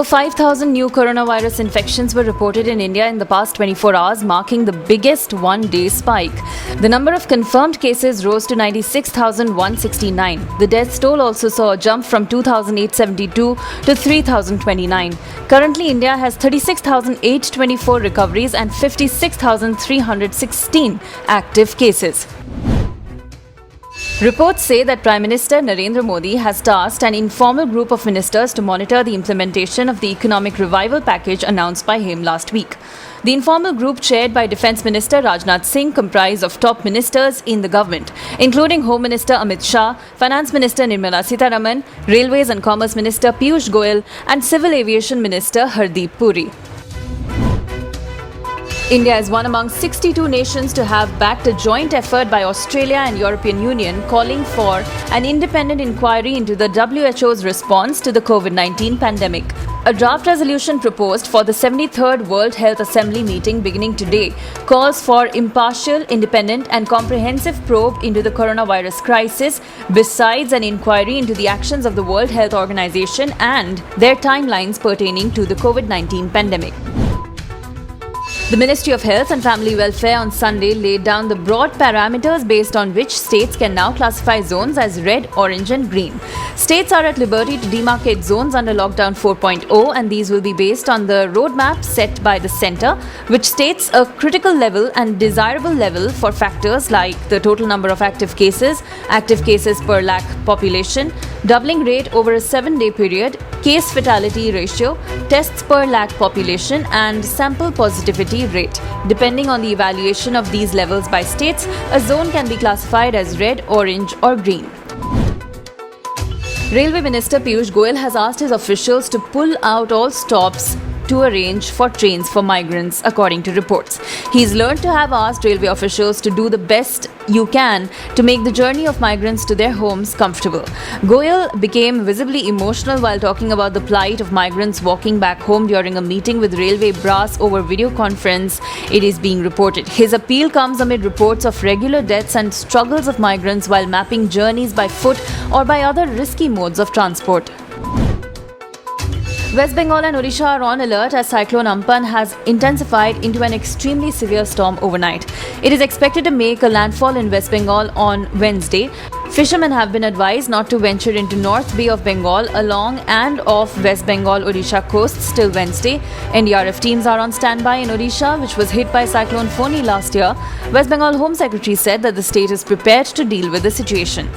5,000 new coronavirus infections were reported in India in the past 24 hours, marking the biggest one-day spike. The number of confirmed cases rose to 96,169. The death toll also saw a jump from 2,872 to 3,029. Currently, India has 36,824 recoveries and 56,316 active cases. Reports say that Prime Minister Narendra Modi has tasked an informal group of ministers to monitor the implementation of the economic revival package announced by him last week. The informal group, chaired by Defence Minister Rajnath Singh, comprised of top ministers in the government, including Home Minister Amit Shah, Finance Minister Nirmala Sitharaman, Railways and Commerce Minister Piyush Goyal, and Civil Aviation Minister Hardeep Puri. India is one among 62 nations to have backed a joint effort by Australia and European Union calling for an independent inquiry into the WHO's response to the COVID-19 pandemic. A draft resolution proposed for the 73rd World Health Assembly meeting beginning today calls for impartial, independent and comprehensive probe into the coronavirus crisis, besides an inquiry into the actions of the World Health Organization and their timelines pertaining to the COVID-19 pandemic. The Ministry of Health and Family Welfare on Sunday laid down the broad parameters based on which states can now classify zones as red, orange and green. States are at liberty to demarcate zones under Lockdown 4.0, and these will be based on the roadmap set by the centre, which states a critical level and desirable level for factors like the total number of active cases per lakh population, doubling rate over a 7-day period, case fatality ratio, tests per lakh population and sample positivity rate. Depending on the evaluation of these levels by states, a zone can be classified as red, orange or green. Railway Minister Piyush Goyal has asked his officials to pull out all stops to arrange for trains for migrants, according to reports. He's learned to have asked railway officials to do the best you can to make the journey of migrants to their homes comfortable. Goyal became visibly emotional while talking about the plight of migrants walking back home during a meeting with railway brass over video conference, it is being reported. His appeal comes amid reports of regular deaths and struggles of migrants while mapping journeys by foot or by other risky modes of transport. West Bengal and Odisha are on alert as Cyclone Amphan has intensified into an extremely severe storm overnight. It is expected to make a landfall in West Bengal on Wednesday. Fishermen have been advised not to venture into North Bay of Bengal along and off West Bengal-Odisha coasts till Wednesday. NDRF teams are on standby in Odisha, which was hit by Cyclone Foni last year. West Bengal Home Secretary said that the state is prepared to deal with the situation.